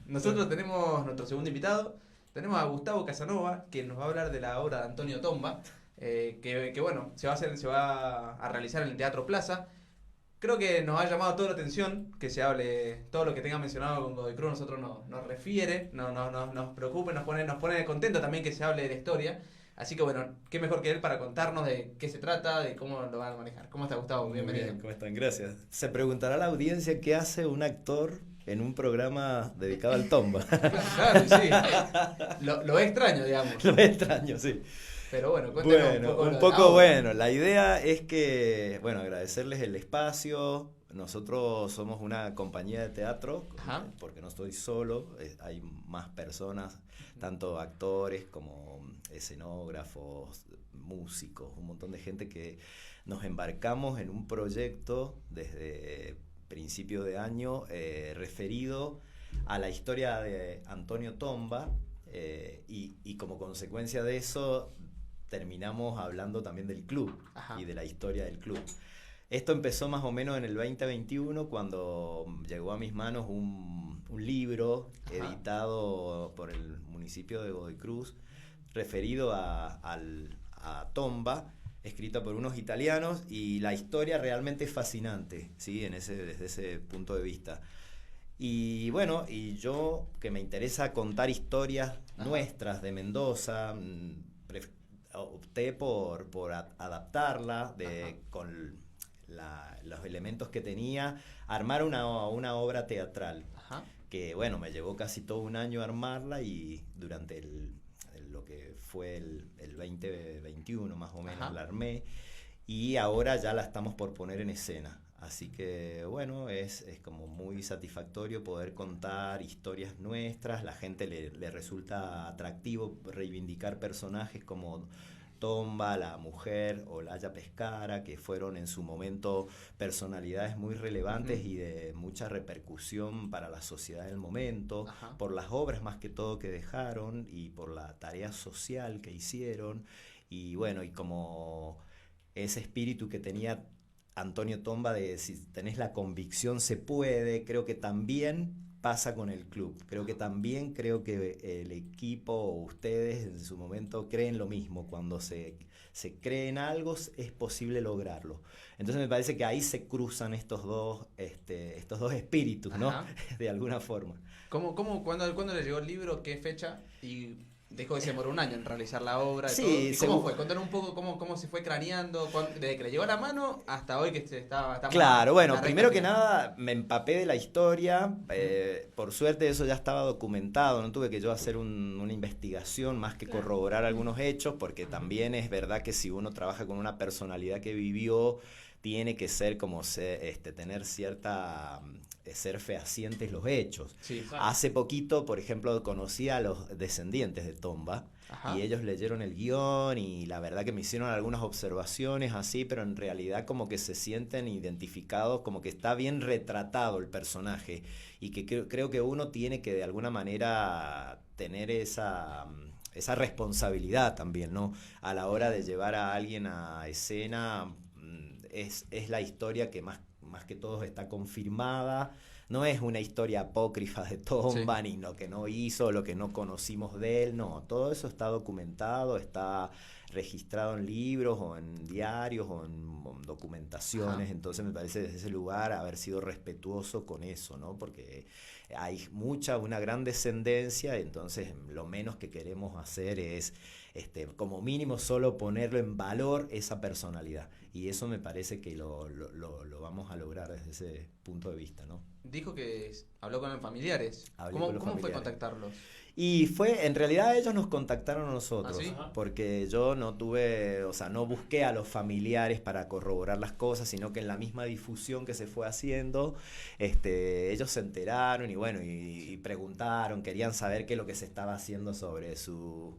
Nosotros tenemos nuestro segundo invitado. Tenemos a Gustavo Casanova, que nos va a hablar de la obra de Antonio Tomba, que bueno, se va a realizar en el Teatro Plaza. Creo que nos ha llamado toda la atención que se hable todo lo que tenga mencionado con Godoy Cruz. Nosotros nos refiere, nos preocupa, nos pone contento también que se hable de la historia. Así que bueno, qué mejor que él para contarnos de qué se trata, de cómo lo van a manejar. ¿Cómo está, Gustavo? Bienvenido. Muy bien, ¿cómo están? Gracias. Se preguntará la audiencia qué hace un actor en un programa dedicado al Tomba. Claro, sí. Lo extraño, digamos. Lo extraño, sí. Pero bueno, cuéntanos un poco bueno. La idea es que, bueno, agradecerles el espacio. Nosotros somos una compañía de teatro, Ajá. porque no estoy solo, hay más personas, tanto actores como escenógrafos, músicos, un montón de gente que nos embarcamos en un proyecto desde principio de año referido a la historia de Antonio Tomba, y como consecuencia de eso terminamos hablando también del club. Ajá. Y de la historia del club. Esto empezó más o menos en el 2021 cuando llegó a mis manos un libro. Ajá. Editado por el municipio de Godoy Cruz referido a Tomba, escrita por unos italianos, y la historia realmente es fascinante, ¿sí? Desde ese punto de vista. Y bueno, y yo que me interesa contar historias. Ajá. Nuestras de Mendoza, opté por adaptarla con los elementos que tenía, armar una obra teatral. Ajá. Que bueno, me llevó casi todo un año armarla, y durante lo que fue el 2021 más o menos. Ajá. La armé, y ahora ya la estamos por poner en escena. Así que bueno, es como muy satisfactorio poder contar historias nuestras. La gente le resulta atractivo reivindicar personajes como Tomba, la mujer, Olaya Pescara, que fueron en su momento personalidades muy relevantes. Uh-huh. Y de mucha repercusión para la sociedad del momento. Ajá. Por las obras más que todo que dejaron y por la tarea social que hicieron. Y bueno, y como ese espíritu que tenía Antonio Tomba de si tenés la convicción se puede, creo que también pasa con el club. Creo que el equipo o ustedes en su momento creen lo mismo. Cuando se cree en algo es posible lograrlo. Entonces me parece que ahí se cruzan estos dos espíritus, ¿no? Ajá. De alguna forma. ¿Cuándo le llegó el libro? ¿Qué fecha? Y dejó de demorar un año en realizar la obra. Sí, todo. ¿Y cómo fue? Contanos un poco cómo se fue craneando, desde que le llegó a la mano hasta hoy que está claro, bueno, primero que nada me empapé de la historia. Por suerte eso ya estaba documentado, no tuve que yo hacer una investigación más que corroborar algunos hechos, porque también es verdad que si uno trabaja con una personalidad que vivió, tiene que ser como tener cierta ser fehacientes los hechos. Sí, claro. Hace poquito, por ejemplo, conocí a los descendientes de Tomba. Ajá. Y ellos leyeron el guión y la verdad que me hicieron algunas observaciones así, pero en realidad como que se sienten identificados, como que está bien retratado el personaje, y que creo que uno tiene que de alguna manera tener esa responsabilidad también, ¿no? A la hora de llevar a alguien a escena. Es la historia que más que todo está confirmada. No es una historia apócrifa de Tomba, sí. Ni lo que no hizo, lo que no conocimos de él. No, todo eso está documentado, está registrado en libros o en diarios o en documentaciones. Ajá. Entonces me parece desde ese lugar haber sido respetuoso con eso, ¿no? Porque hay una gran descendencia, entonces lo menos que queremos hacer es como mínimo solo ponerlo en valor esa personalidad, y eso me parece que lo vamos a lograr desde ese punto de vista, ¿no? Dijo que habló con los familiares. ¿Cómo fue contactarlos? Y en realidad ellos nos contactaron a nosotros. ¿Ah, sí? Porque yo no busqué a los familiares para corroborar las cosas, sino que en la misma difusión que se fue haciendo, ellos se enteraron y bueno, y preguntaron, querían saber qué es lo que se estaba haciendo sobre su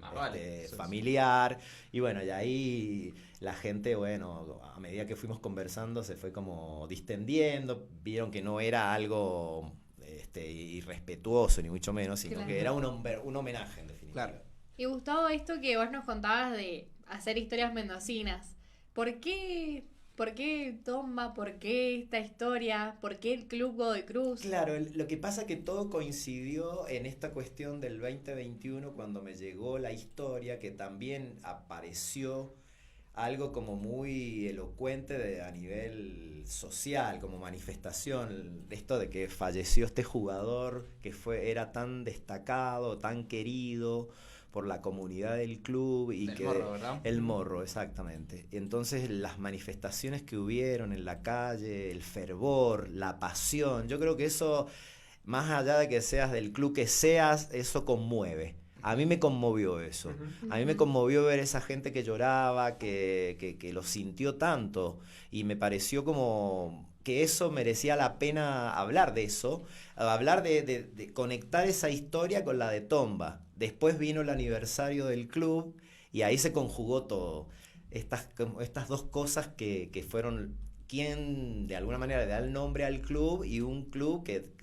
familiar, y bueno, y ahí la gente, bueno, a medida que fuimos conversando se fue como distendiendo, vieron que no era algo irrespetuoso ni mucho menos, sino que era un homenaje en definitiva. Claro. Y Gustavo, esto que vos nos contabas de hacer historias mendocinas, ¿por qué ¿Por qué Tomba? ¿Por qué esta historia? ¿Por qué el Club Godoy Cruz? Claro, lo que pasa que todo coincidió en esta cuestión del 2021 cuando me llegó la historia que también apareció algo como muy elocuente a nivel social, como manifestación, esto de que falleció este jugador que era tan destacado, tan querido por la comunidad del club y El Morro, ¿verdad? el Morro, exactamente. Entonces las manifestaciones que hubieron en la calle, el fervor, la pasión, yo creo que eso, más allá de que seas del club que seas, eso conmueve. A mí me conmovió eso. A mí me conmovió ver esa gente que lloraba, que lo sintió tanto. Y me pareció como que eso merecía la pena hablar de eso. Hablar de conectar esa historia con la de Tomba. Después vino el aniversario del club y ahí se conjugó todo. Estas dos cosas que fueron quien de alguna manera le da el nombre al club y un club que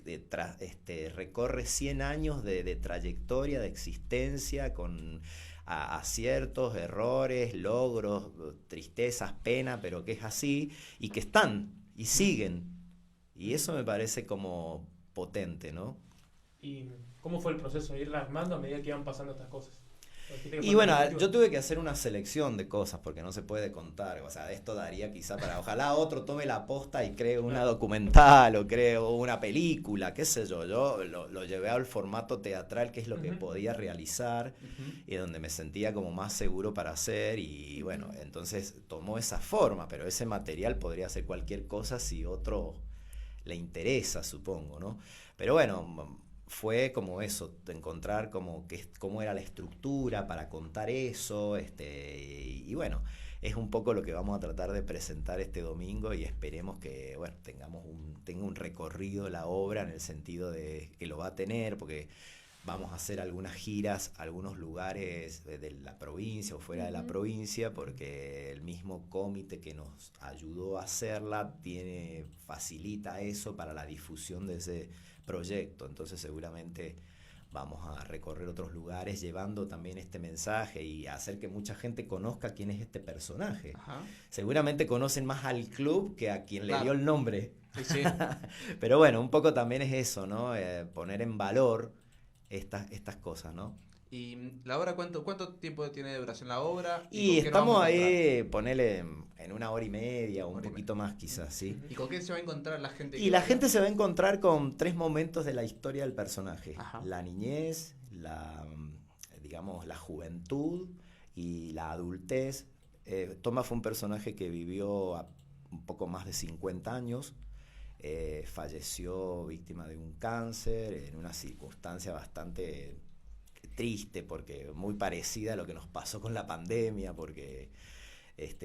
recorre 100 años de trayectoria, de existencia, con aciertos, errores, logros, tristezas, pena, pero que es así y que están y siguen. Y eso me parece como potente, ¿no? ¿Y cómo fue el proceso de irla armando a medida que iban pasando estas cosas? Y bueno, yo tuve que hacer una selección de cosas porque no se puede contar. O sea, esto daría quizá para... Ojalá otro tome la posta y cree una documental o cree una película, qué sé yo. Yo lo llevé al formato teatral, que es lo que podía realizar y donde me sentía como más seguro para hacer. Y bueno, entonces tomó esa forma, pero ese material podría ser cualquier cosa si otro le interesa, supongo, ¿no? Pero bueno... fue como eso, de encontrar cómo era la estructura para contar eso, y bueno, es un poco lo que vamos a tratar de presentar este domingo y esperemos que, bueno, tenga un recorrido la obra en el sentido de que lo va a tener, porque vamos a hacer algunas giras, algunos lugares de la provincia o fuera de la provincia, porque el mismo comité que nos ayudó a hacerla facilita eso para la difusión de ese proyecto. Entonces seguramente vamos a recorrer otros lugares llevando también este mensaje y hacer que mucha gente conozca quién es este personaje. Ajá. Seguramente conocen más al club que a quien le dio el nombre. Sí, sí. Pero bueno, un poco también es eso, ¿no? Poner en valor estas cosas, ¿no? ¿Y la obra cuánto tiempo tiene de duración la obra? Y con qué nos estamos vamos a encontrar? ahí, ponele en 1 hora y media o un poquito más quizás, ¿sí? ¿Y con qué se va a encontrar la gente? Y la gente se va a encontrar con 3 momentos de la historia del personaje. Ajá. La niñez, digamos, la juventud y la adultez. Toma fue un personaje que vivió un poco más de 50 años. Falleció víctima de un cáncer en una circunstancia bastante triste, porque muy parecida a lo que nos pasó con la pandemia, porque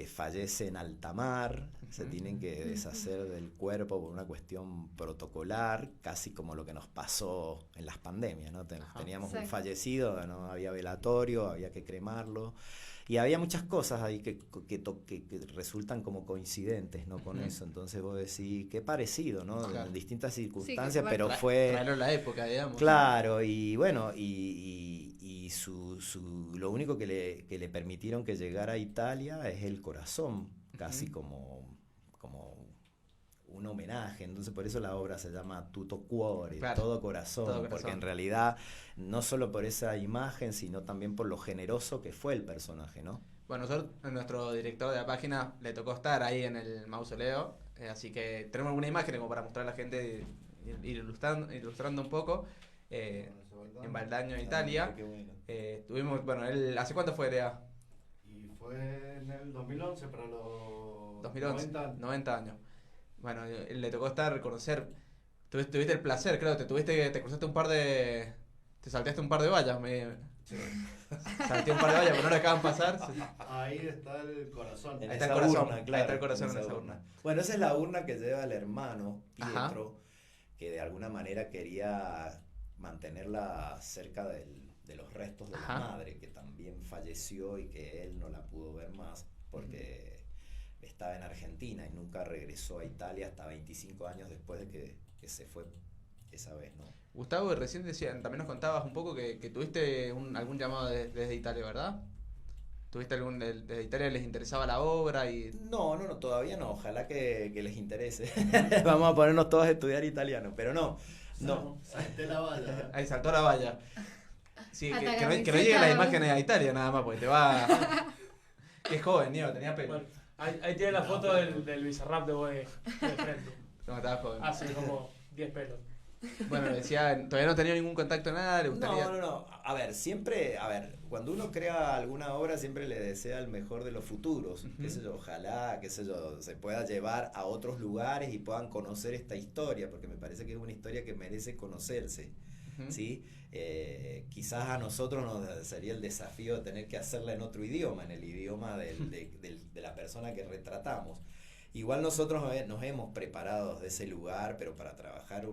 fallece en alta mar, se tienen que deshacer del cuerpo por una cuestión protocolar, casi como lo que nos pasó en las pandemias, ¿no? Teníamos un fallecido, no había velatorio, había que cremarlo, y había muchas cosas ahí que resultan como coincidentes, ¿no? Con eso. Entonces vos decís, qué parecido, ¿no? Claro. En distintas circunstancias, Sí, pero fue... Traerlo a la época, digamos. Claro, y bueno, lo único que le permitieron que llegara a Italia es el corazón, casi como un homenaje. Entonces por eso la obra se llama Tutto Cuore, claro, todo corazón, porque en realidad no solo por esa imagen, sino también por lo generoso que fue el personaje, ¿no? Bueno, nosotros, nuestro director de la página, le tocó estar ahí en el mausoleo, así que tenemos alguna imagen como para mostrar a la gente, ir ilustrando un poco. En Valdaño, Italia. Tuvimos, bueno, ¿hace cuánto fue, Lea? Y fue en el 2011, para los 2011, 90 años. Bueno, le tocó conocer, tuviste el placer, creo, te cruzaste te salteaste un par de vallas, Sí. salté un par de vallas, pero no lo dejaban pasar. Ahí está el corazón. Ahí está el corazón, ahí está el corazón en esa urna. Bueno, esa es la urna que lleva el hermano Pietro, Ajá. que de alguna manera quería mantenerla cerca de los restos de Ajá. la madre, que también falleció y que él no la pudo ver más porque estaba en Argentina y nunca regresó a Italia hasta 25 años después de que se fue esa vez, ¿no? Gustavo, recién también nos contabas un poco que tuviste algún llamado desde Italia, ¿verdad? ¿Tuviste algún de Italia les interesaba la obra? No, todavía no. Ojalá que les interese. Vamos a ponernos todos a estudiar italiano, pero no. Salté la valla. Ahí saltó la valla. Sí, Hasta que no camiseta. lleguen las imágenes a Italia nada más, porque te va... Que es joven, Niego, tenía pelo. Bueno, ahí tiene la foto del Bizarrap de Boe de frente. No, estaba joven. Hace como 10 pelos. Bueno, decía, todavía no tenía ningún contacto nada, le gustaría... No. A ver, cuando uno crea alguna obra siempre le desea el mejor de los futuros. Ujú. Qué sé yo, ojalá, qué sé yo, se pueda llevar a otros lugares y puedan conocer esta historia, porque me parece que es una historia que merece conocerse. Ujú. ¿Sí? Quizás a nosotros nos sería el desafío de tener que hacerla en otro idioma, en el idioma de la persona que retratamos. Igual nosotros nos hemos preparado de ese lugar, pero para trabajar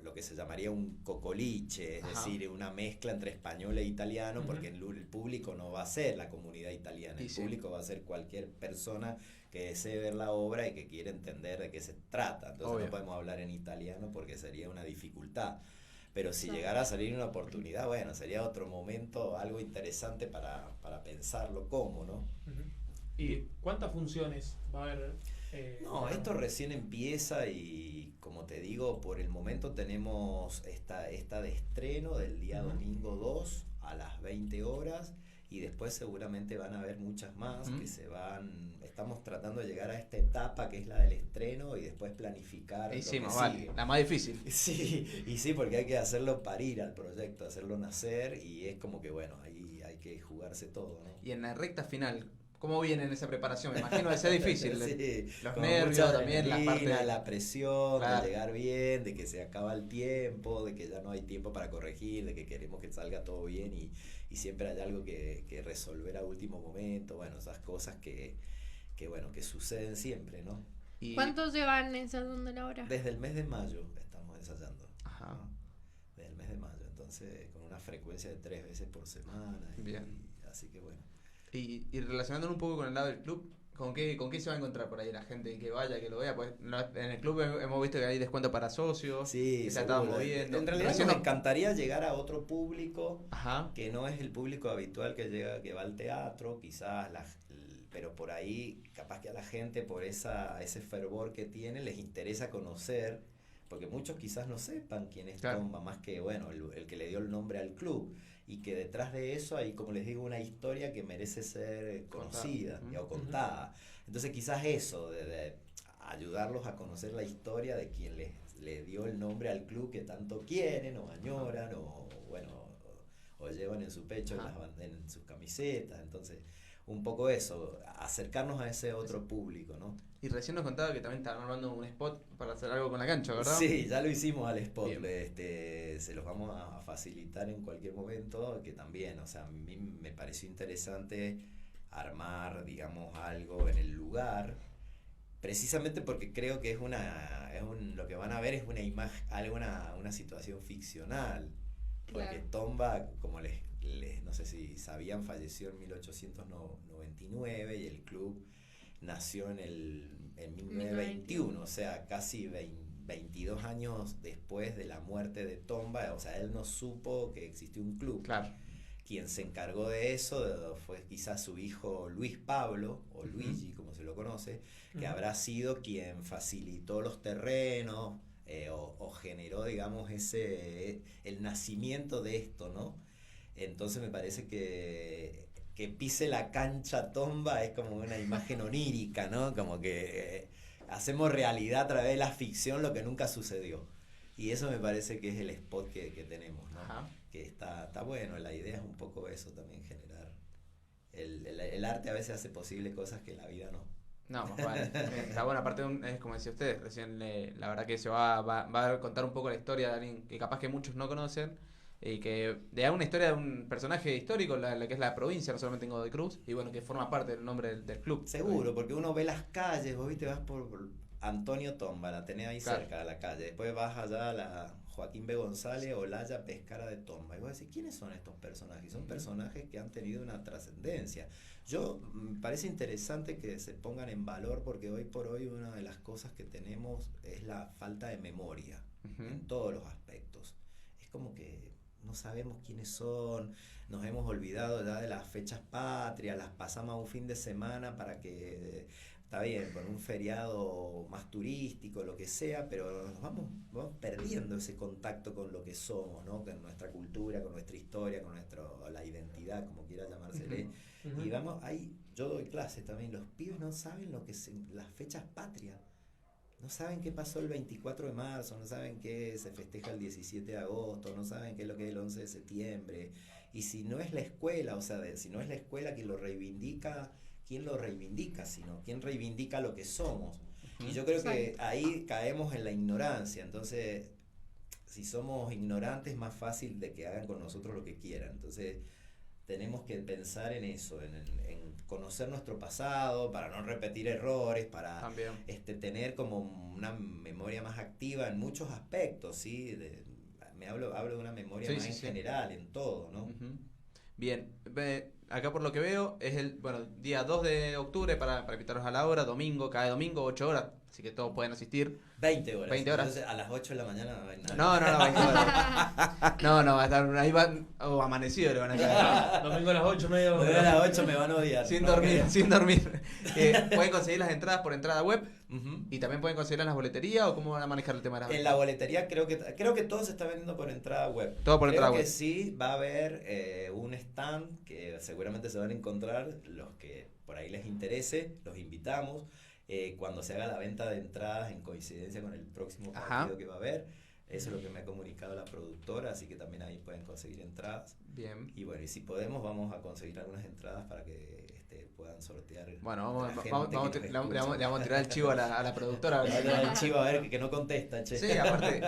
lo que se llamaría un cocoliche, es Ajá. decir, una mezcla entre español e italiano, Ujú. porque el público no va a ser la comunidad italiana, Y el sí. público va a ser cualquier persona que desee ver la obra y que quiera entender de qué se trata. Entonces Obvio. no podemos hablar en italiano porque sería una dificultad. Pero si Claro. llegara a salir una oportunidad, bueno, sería otro momento, algo interesante para pensarlo cómo, ¿no? Ujú. ¿Y cuántas funciones va a haber? No, esto recién empieza y como te digo, por el momento tenemos esta de estreno del día Ujú. domingo 2 a las 20 horas y después seguramente van a haber muchas más Ujú. que estamos tratando de llegar a esta etapa que es la del estreno y después planificar Y lo sí, que más vale, sigue. la más difícil. Sí, porque hay que hacerlo parir al proyecto, hacerlo nacer y es como que bueno, ahí hay que jugarse todo, ¿no? Y en la recta final, ¿cómo viene en esa preparación? Me imagino que sea difícil. Sí, Los con nervios mucha también, la parte adrenalina, la presión, Claro. de llegar bien, de que se acaba el tiempo, de que ya no hay tiempo para corregir, de que queremos que salga todo bien y siempre hay algo que resolver a último momento, bueno, esas cosas bueno, que suceden siempre, ¿no? y... ¿Cuántos llevan ensayando la obra? Desde el mes de mayo estamos ensayando. Ajá. ¿No? Desde el mes de mayo, entonces con una frecuencia de 3 veces por semana. Bien. Así que bueno. Y relacionándolo un poco con el lado del club, ¿con qué se va a encontrar por ahí la gente que vaya, que lo vea? Pues en el club hemos visto que hay descuento para socios, Sí, que se estaba seguro. moviendo. En realidad Recién nos no- encantaría llegar a otro público Ajá, que no es el público habitual que llega, que va al teatro, quizás pero por ahí capaz que a la gente por ese fervor que tiene les interesa conocer, porque muchos quizás no sepan quién es Claro. Tomba, más que bueno, el que le dio el nombre al club, y que detrás de eso hay, como les digo, una historia que merece ser conocida Contada. o contada. Entonces quizás eso, de ayudarlos a conocer la historia de quien le dio el nombre al club que tanto quieren o añoran o bueno o llevan en su pecho Ajá. en sus camisetas. Entonces un poco eso, acercarnos a ese otro público, ¿no? y recién nos contaba que también estaban armando un spot para hacer algo con la cancha, ¿verdad? Sí, ya lo hicimos al spot, Bien. se los vamos a facilitar en cualquier momento, que también, o sea, a mí me pareció interesante armar, digamos, algo en el lugar, precisamente porque creo que lo que van a ver es una imagen, una situación ficcional, porque Claro. Tomba, como no sé si sabían, falleció en 1899 y el club nació en 1921, o sea, casi 22 años después de la muerte de Tomba, o sea, él no supo que existió un club. Claro. Quien se encargó de eso fue quizás su hijo Luis Pablo, o Luigi, como se lo conoce, que Ujú. habrá sido quien facilitó los terrenos o generó, digamos, el nacimiento de esto, ¿no? Entonces me parece que pise la cancha Tomba es como una imagen onírica, ¿no? Como que hacemos realidad a través de la ficción lo que nunca sucedió. Y eso me parece que es el spot que tenemos, ¿no? Ajá. Que está bueno, la idea es un poco eso también, generar. El arte a veces hace posible cosas que la vida no. No, más vale. Está bueno, aparte es como decía usted, recién la verdad que se va a contar un poco la historia de alguien que capaz que muchos no conocen y que de una historia de un personaje histórico, la que es la provincia, no solamente en Godoy Cruz, y bueno, que forma parte del nombre del club. Seguro, porque uno ve las calles, vos viste, vas por Antonio Tomba, la tenés ahí Claro. cerca de la calle, después vas allá a la Joaquín B. González, Olaya, Pescara de Tomba, y vos decís, ¿quiénes son estos personajes? Son personajes que han tenido una trascendencia. Me parece interesante que se pongan en valor porque hoy por hoy una de las cosas que tenemos es la falta de memoria Ujú. en todos los aspectos. Es como que no sabemos quiénes son, nos hemos olvidado ya de las fechas patrias, las pasamos a un fin de semana para que, está bien, con un feriado más turístico, lo que sea, pero nos vamos perdiendo ese contacto con lo que somos, ¿no? Con nuestra cultura, con nuestra historia, con la identidad, como quiera llamársele. Ujú. Y vamos, ahí yo doy clases también, los pibes no saben lo que las fechas patrias. No saben qué pasó el 24 de marzo, no saben qué se festeja el 17 de agosto, no saben qué es lo que es el 11 de septiembre. Y si no es la escuela, o sea, si no es la escuela quien lo reivindica, ¿quién lo reivindica? Sino, ¿quién reivindica lo que somos? Y yo creo que ahí caemos en la ignorancia. Entonces, si somos ignorantes, es más fácil de que hagan con nosotros lo que quieran. Entonces, tenemos que pensar en eso, en conocer nuestro pasado, para no repetir errores, para También. tener como una memoria más activa en muchos aspectos, ¿sí? Hablo de una memoria más en general, en todo, ¿no? Ujú. Bien, acá por lo que veo es el día 2 de octubre para invitarlos a la hora, domingo, cada domingo, 8 horas, así que todos pueden asistir. 20 horas. 20 horas. Entonces, a las 8 de la mañana no hay nada. No, 20 horas. No, va a estar, ahí van, amanecido le van a quedar. Domingo a las 8, medio. A las 8 me van a odiar. Sin ¿no? dormir. Pueden conseguir las entradas por entrada web Uh-huh. y también pueden conseguirlas en las boleterías o cómo van a manejar el tema de las En la boletería creo que todo se está vendiendo por entrada web. Todo por entrada Creo que web. sí va a haber un stand que seguramente se van a encontrar los que por ahí les interese, los invitamos. Cuando se haga la venta de entradas en coincidencia con el próximo partido que va a haber. Eso es lo que me ha comunicado la productora, así que también ahí pueden conseguir entradas. Bien. Y bueno, y si podemos, vamos a conseguir algunas entradas para que puedan sortear. Bueno, le le vamos a tirar el chivo a la productora. El chivo a ver que no contesta, che. Sí, aparte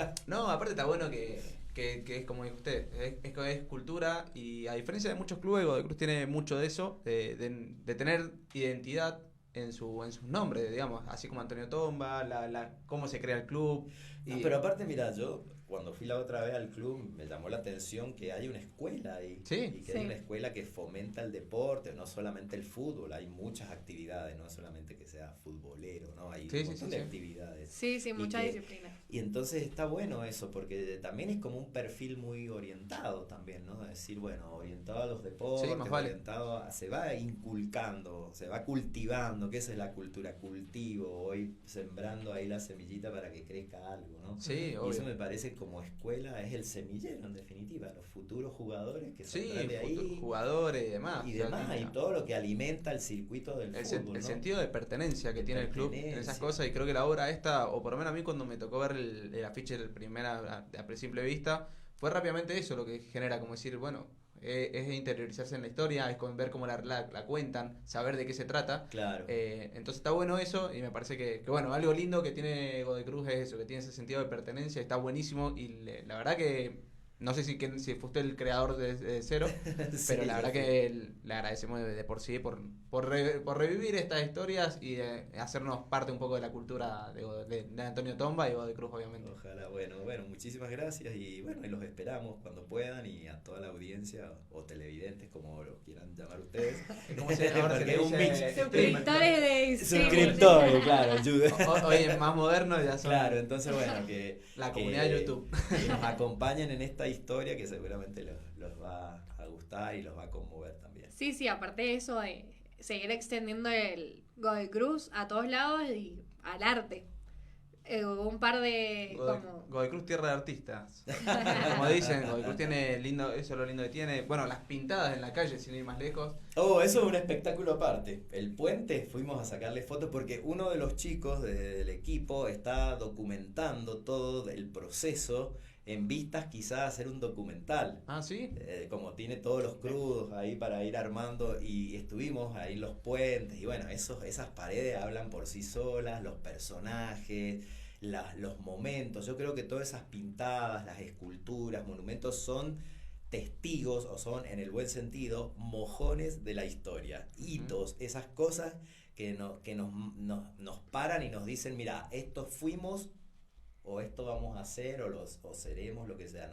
está bueno que es como dijo usted, es cultura y a diferencia de muchos clubes, Godoy Cruz tiene mucho de eso, de tener identidad en sus nombres, digamos, así como Antonio Tomba, cómo se crea el club. No, pero aparte, mira, yo cuando fui la otra vez al club me llamó la atención que hay una escuela ahí. Sí. Y que hay una escuela que fomenta el deporte, no solamente el fútbol, hay muchas actividades, no solamente que sea futbolero, ¿no? Hay un montón de actividades. Sí, muchas disciplinas. Y entonces está bueno eso, porque también es como un perfil muy orientado también, ¿no? Es decir, bueno, orientado a los deportes, se va inculcando, se va cultivando, que esa es la cultura, cultivo, voy sembrando ahí la semillita para que crezca algo, ¿no? Sí, obvio. Y eso me parece como escuela, es el semillero en definitiva, los futuros jugadores que saldrán de ahí. Jugadores y demás. Y todo lo que alimenta el circuito del fútbol, el ¿no? sentido de pertenencia que tiene el club en esas cosas, y creo que la obra esta, o por lo menos a mí cuando me tocó ver el afiche del primera a simple vista, fue rápidamente eso lo que genera, como decir, bueno, es interiorizarse en la historia, es ver cómo la cuentan, saber de qué se trata. Claro. Entonces está bueno eso, y me parece que bueno, algo lindo que tiene Godoy Cruz es eso, que tiene ese sentido de pertenencia, está buenísimo, y la verdad que no sé si fue usted el creador de cero, Sí, pero la verdad que le agradecemos de por sí por revivir estas historias y hacernos parte un poco de la cultura de Antonio Tomba y Godoy Cruz, obviamente. Ojalá, bueno, muchísimas gracias y bueno, y los esperamos cuando puedan, y a toda la audiencia o televidentes, como lo quieran llamar ustedes. ¿Cómo se llama? Porque es un mix. Suscriptores de Suscriptores, claro, ayuda. Hoy más moderno ya son. Claro, entonces bueno, que la comunidad de YouTube. Que nos acompañen en esta historia que seguramente los va a gustar y los va a conmover también. Sí, aparte de eso, de seguir extendiendo el Godoy Cruz a todos lados y al arte. Hubo un par de... Godoy Cruz, tierra de artistas. Como dicen, Godoy Cruz tiene lindo, eso es lo lindo que tiene. Bueno, las pintadas en la calle, sin ir más lejos. Oh, eso es un espectáculo aparte. El puente, fuimos a sacarle fotos porque uno de los chicos del equipo está documentando todo el proceso en vistas quizás hacer un documental. Ah, ¿sí? Como tiene todos los crudos ahí para ir armando, y estuvimos ahí los puentes, y bueno, esas paredes hablan por sí solas, los personajes, los momentos. Yo creo que todas esas pintadas, las esculturas, monumentos son testigos, o son en el buen sentido mojones de la historia, hitos, esas cosas que nos paran y nos dicen, mira, esto fuimos, o esto vamos a hacer, o seremos, lo que sea,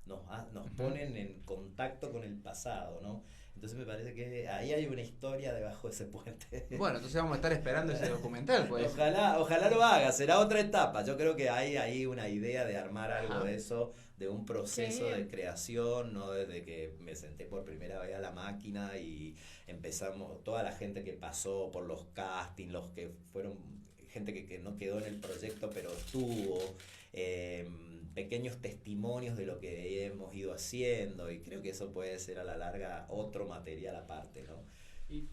nos ponen en contacto con el pasado, ¿no? Entonces me parece que ahí hay una historia debajo de ese puente. Bueno, entonces vamos a estar esperando ese documental, pues. Ojalá lo haga, será otra etapa. Yo creo que hay ahí una idea de armar algo Ajá. de eso, de un proceso Sí. de creación, no desde que me senté por primera vez a la máquina y empezamos, toda la gente que pasó por los castings, los que fueron, gente que no quedó en el proyecto pero estuvo, pequeños testimonios de lo que hemos ido haciendo, y creo que eso puede ser a la larga otro material aparte, ¿no? Y,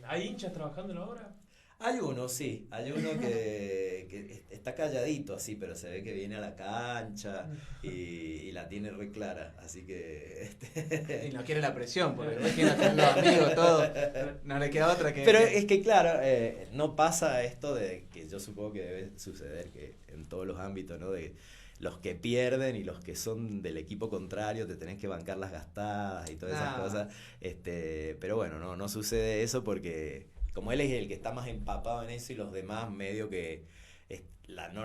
¿hay hinchas trabajando en la obra? Hay uno, sí, hay uno que está calladito así, pero se ve que viene a la cancha y la tiene re clara, así que... Y no quiere la presión, porque imagínate los amigos, todo. No le queda otra que. Pero es que claro, no pasa esto de que yo supongo que debe suceder que en todos los ámbitos, ¿no? De los que pierden y los que son del equipo contrario, te tenés que bancar las gastadas y todas esas Nah. cosas. Pero bueno, no sucede eso porque como él es el que está más empapado en eso y los demás medio que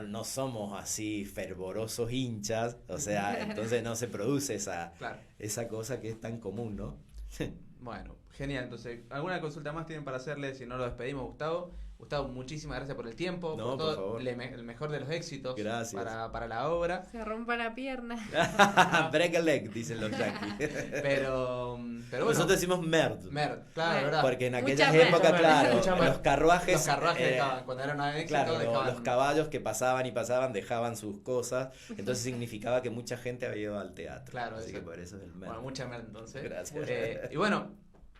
no somos así fervorosos hinchas, o sea, entonces no se produce Claro. esa cosa que es tan común, ¿no? Bueno, genial. Entonces, ¿alguna consulta más tienen para hacerle? Si no, lo despedimos, Gustavo. Gustavo, muchísimas gracias por el tiempo, No, por por todo, favor. el mejor de los éxitos Gracias. para la obra. Se rompa la pierna. Break a leg, dicen los yankees. Pero bueno, Nosotros decimos merd. Mer, claro, Mer. ¿verdad? Porque en Mucha aquellas mer. épocas, Mucha mer, claro, mucha mer. los carruajes... Los carruajes dejaban, cuando eran un éxito, Claro, dejaban. los caballos que pasaban y pasaban dejaban sus cosas, entonces significaba que mucha gente había ido al teatro. Claro, así eso. que por eso es el merd. Bueno, mucha mer entonces. Gracias. Y bueno,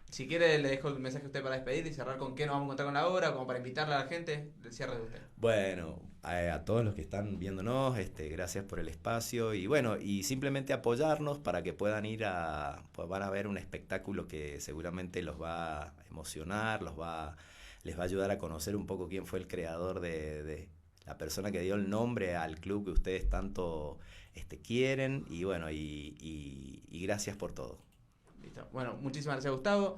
si quiere le dejo el mensaje a usted para despedir y cerrar con qué nos vamos a encontrar con la obra, como para invitarle a la gente, el cierre de usted. Bueno, a todos los que están viéndonos, gracias por el espacio y bueno, y simplemente apoyarnos para que puedan ir pues van a ver un espectáculo que seguramente los va a emocionar, les va a ayudar a conocer un poco quién fue el creador de la persona que dio el nombre al club que ustedes tanto quieren, y bueno, y gracias por todo. Listo. Bueno, muchísimas gracias, Gustavo.